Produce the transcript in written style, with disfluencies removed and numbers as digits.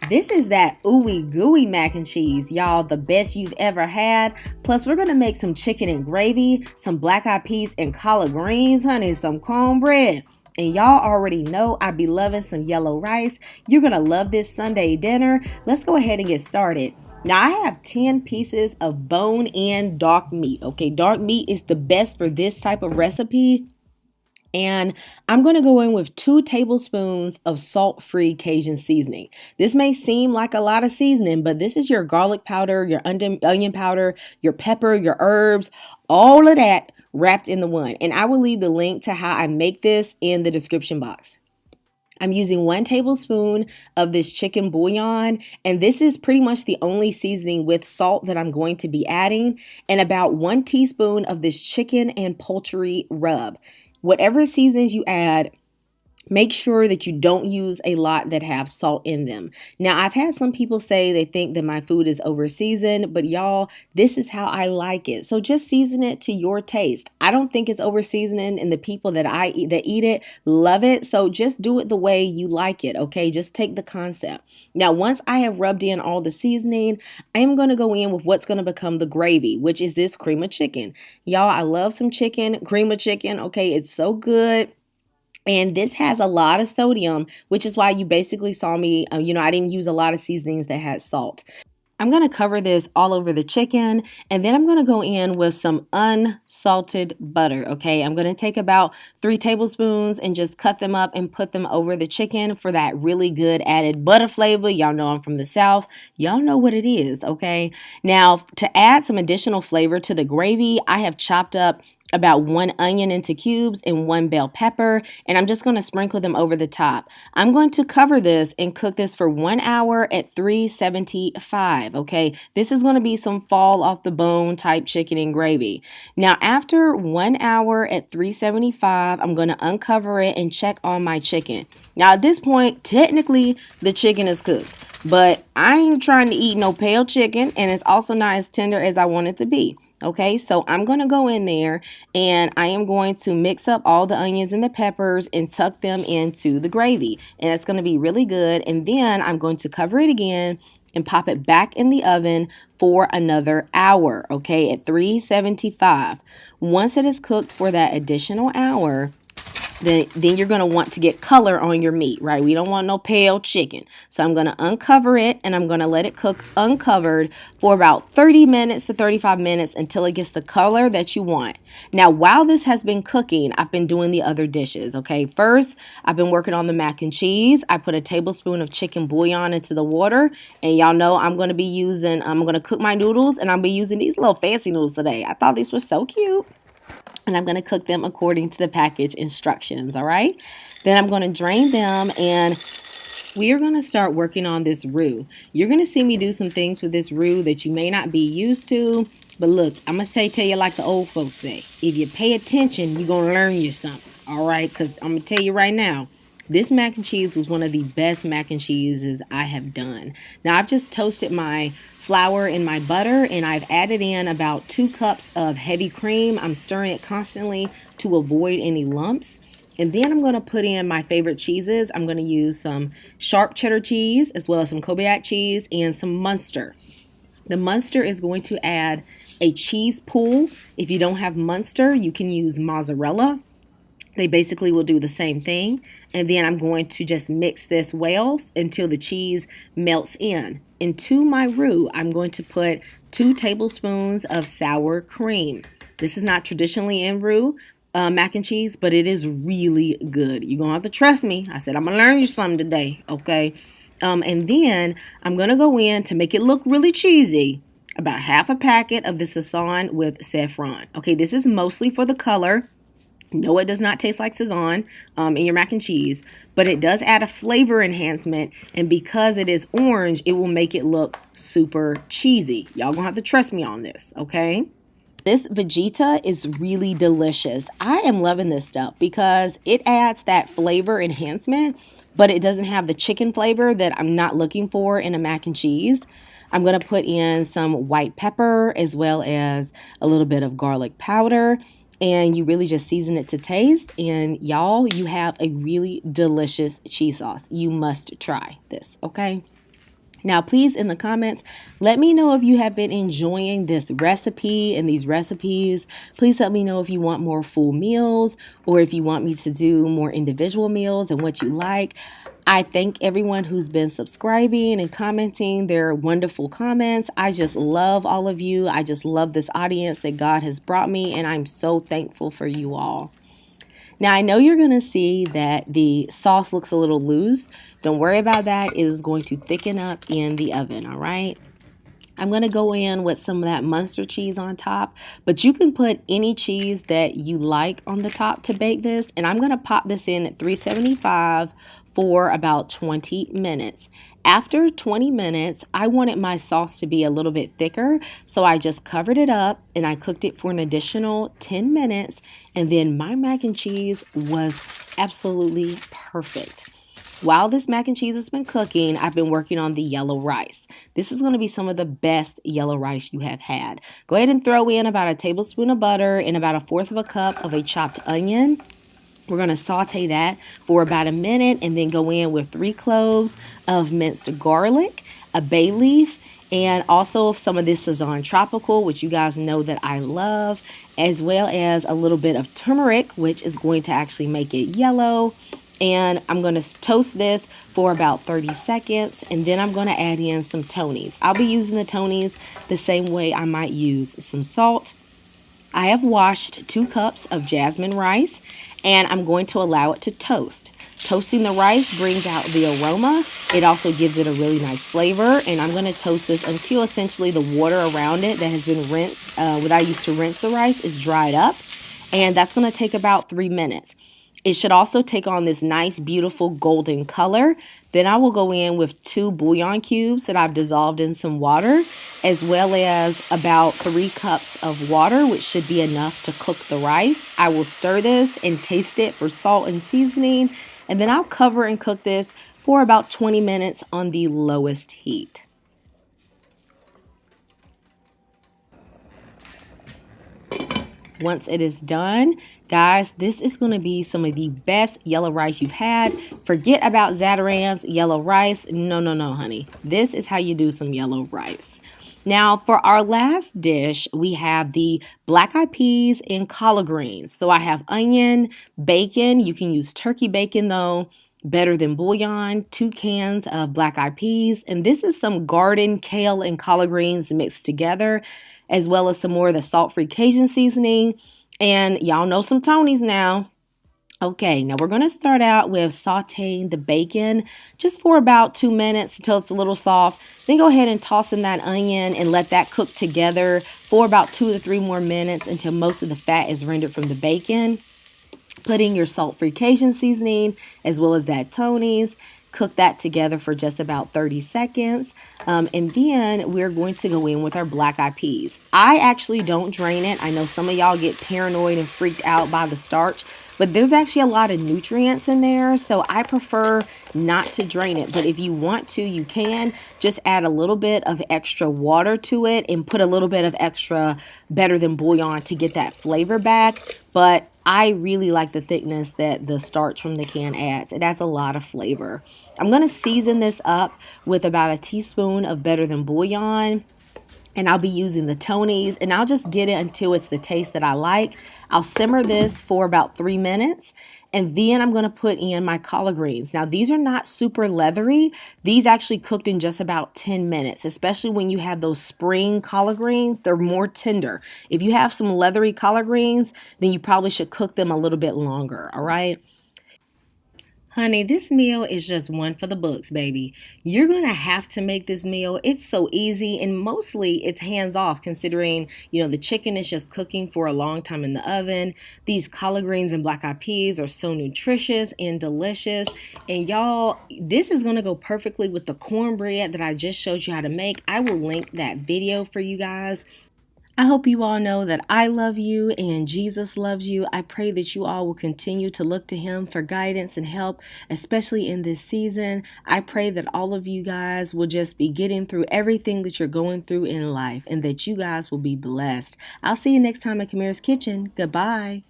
This is that ooey gooey mac and cheese, y'all, the best you've ever had. Plus, we're gonna make some chicken and gravy, some black eyed peas and collard greens, honey, some cornbread. And y'all already know I be loving some yellow rice. You're gonna love this Sunday dinner. Let's go ahead and get started. Now, I have 10 pieces of bone-in dark meat. Okay, dark meat is the best for this type of recipe. And I'm going to go in with 2 tablespoons of salt-free Cajun seasoning. This may seem like a lot of seasoning, but this is your garlic powder, your onion powder, your pepper, your herbs, all of that wrapped in the one. And I will leave the link to how I make this in the description box. I'm using 1 tablespoon of this chicken bouillon, and this is pretty much the only seasoning with salt that I'm going to be adding, and about 1 teaspoon of this chicken and poultry rub. Whatever seasonings you add, make sure that you don't use a lot that have salt in them. Now, I've had some people say they think that my food is over seasoned, but y'all, this is how I like it. So just season it to your taste. I don't think it's over seasoning, and the people that eat it love it. So just do it the way you like it, okay? Just take the concept. Now, once I have rubbed in all the seasoning, I am going to go in with what's going to become the gravy, which is this cream of chicken. Y'all, I love some chicken, cream of chicken, okay? It's so good. And this has a lot of sodium, which is why you basically saw me, I didn't use a lot of seasonings that had salt. I'm going to cover this all over the chicken, and then I'm going to go in with some unsalted butter, okay? I'm going to take about 3 tablespoons and just cut them up and put them over the chicken for that really good added butter flavor. Y'all know I'm from the South. Y'all know what it is, okay? Now, to add some additional flavor to the gravy, I have chopped up about 1 onion into cubes and 1 bell pepper, and I'm just going to sprinkle them over the top. I'm going to cover this and cook this for 1 hour at 375, okay? This is going to be some fall off the bone type chicken and gravy. Now, after 1 hour at 375, I'm going to uncover it and check on my chicken. Now, at this point, technically, the chicken is cooked, but I ain't trying to eat no pale chicken, and it's also not as tender as I want it to be. Okay, so I'm going to go in there and I am going to mix up all the onions and the peppers and tuck them into the gravy. And it's going to be really good. And then I'm going to cover it again and pop it back in the oven for another hour, okay, at 375. Once it is cooked for that additional hour, then you're going to want to get color on your meat, right? We don't want no pale chicken. So I'm going to uncover it and I'm going to let it cook uncovered for about 30 minutes to 35 minutes until it gets the color that you want. Now, while this has been cooking, I've been doing the other dishes, okay? First, I've been working on the mac and cheese. I put a tablespoon of chicken bouillon into the water, and y'all know I'm going to cook my noodles, and I'll be using these little fancy noodles today. I thought these were so cute. And I'm going to cook them according to the package instructions, all right? Then I'm going to drain them, and we are going to start working on this roux. You're going to see me do some things with this roux that you may not be used to. But look, I'm going to tell you like the old folks say. If you pay attention, you're going to learn you something, all right? Because I'm going to tell you right now, this mac and cheese was one of the best mac and cheeses I have done. Now, I've just toasted my flour in my butter, and I've added in about 2 cups of heavy cream. I'm stirring it constantly to avoid any lumps. And then I'm going to put in my favorite cheeses. I'm going to use some sharp cheddar cheese as well as some Colby cheese and some Munster. The Munster is going to add a cheese pool. If you don't have Munster, you can use mozzarella. They basically will do the same thing. And then I'm going to just mix this well until the cheese melts in. Into my roux, I'm going to put 2 tablespoons of sour cream. This is not traditionally in roux mac and cheese, but it is really good. You're going to have to trust me. I said, I'm going to learn you something today, okay? And then I'm going to go in to make it look really cheesy. About half a packet of the sazon with saffron. Okay, this is mostly for the color. No, it does not taste like sazon in your mac and cheese, but it does add a flavor enhancement, and because it is orange, it will make it look super cheesy. Y'all gonna have to trust me on this, okay? This vegeta is really delicious. I am loving this stuff because it adds that flavor enhancement, but it doesn't have the chicken flavor that I'm not looking for in a mac and cheese. I'm going to put in some white pepper as well as a little bit of garlic powder. And you really just season it to taste. And y'all, you have a really delicious cheese sauce. You must try this, okay? Now, please, in the comments, let me know if you have been enjoying this recipe and these recipes. Please let me know if you want more full meals or if you want me to do more individual meals and what you like. I thank everyone who's been subscribing and commenting their wonderful comments. I just love all of you. I just love this audience that God has brought me, and I'm so thankful for you all. Now, I know you're going to see that the sauce looks a little loose. Don't worry about that. It is going to thicken up in the oven, all right? I'm going to go in with some of that Munster cheese on top, but you can put any cheese that you like on the top to bake this, and I'm going to pop this in at 375 for about 20 minutes. After 20 minutes, I wanted my sauce to be a little bit thicker, so I just covered it up and I cooked it for an additional 10 minutes, and then my mac and cheese was absolutely perfect. While this mac and cheese has been cooking, I've been working on the yellow rice. This is going to be some of the best yellow rice you have had. Go ahead and throw in about a tablespoon of butter and about 1/4 cup of a chopped onion. We're going to saute that for about a minute and then go in with 3 cloves of minced garlic, a bay leaf, and also some of this Sazon Tropical, which you guys know that I love, as well as a little bit of turmeric, which is going to actually make it yellow. And I'm going to toast this for about 30 seconds, and then I'm going to add in some Tonys. I'll be using the Tonys the same way I might use some salt. I have washed 2 cups of jasmine rice, and I'm going to allow it to toast. Toasting the rice brings out the aroma. It also gives it a really nice flavor, and I'm going to toast this until essentially the water around it that has been rinsed, what I used to rinse the rice, is dried up, and that's going to take about 3 minutes. It should also take on this nice, beautiful golden color. Then I will go in with 2 bouillon cubes that I've dissolved in some water, as well as about 3 cups of water, which should be enough to cook the rice. I will stir this and taste it for salt and seasoning, and then I'll cover and cook this for about 20 minutes on the lowest heat. Once it is done, guys, this is going to be some of the best yellow rice you've had. Forget about Zatarain's yellow rice. No, honey. This is how you do some yellow rice. Now, for our last dish, we have the black-eyed peas and collard greens. So I have onion, bacon. You can use turkey bacon, though. Better than bouillon, 2 cans of black-eyed peas. And this is some garden kale and collard greens mixed together, as well as some more of the salt-free Cajun seasoning. And y'all know some Tonys now. Okay, now we're going to start out with sauteing the bacon just for about 2 minutes until it's a little soft. Then go ahead and toss in that onion and let that cook together for about 2 to 3 more minutes until most of the fat is rendered from the bacon. Putting your salt-free Cajun seasoning as well as that Tony's. Cook that together for just about 30 seconds. And then we're going to go in with our black-eyed peas. I actually don't drain it. I know some of y'all get paranoid and freaked out by the starch, but there's actually a lot of nutrients in there, so I prefer not to drain it. But if you want to, you can just add a little bit of extra water to it and put a little bit of extra better than bouillon to get that flavor back. But I really like the thickness that the starch from the can adds. It adds a lot of flavor. I'm going to season this up with about a teaspoon of better than bouillon. And I'll be using the Tonys, and I'll just get it until it's the taste that I like. I'll simmer this for about 3 minutes, and then I'm going to put in my collard greens. Now, these are not super leathery. These actually cooked in just about 10 minutes, especially when you have those spring collard greens. They're more tender. If you have some leathery collard greens, then you probably should cook them a little bit longer, all right? Honey, this meal is just one for the books, baby. You're going to have to make this meal. It's so easy, and mostly it's hands-off considering, the chicken is just cooking for a long time in the oven. These collard greens and black-eyed peas are so nutritious and delicious. And y'all, this is going to go perfectly with the cornbread that I just showed you how to make. I will link that video for you guys. I hope you all know that I love you and Jesus loves you. I pray that you all will continue to look to Him for guidance and help, especially in this season. I pray that all of you guys will just be getting through everything that you're going through in life and that you guys will be blessed. I'll see you next time at Camirra's Kitchen. Goodbye.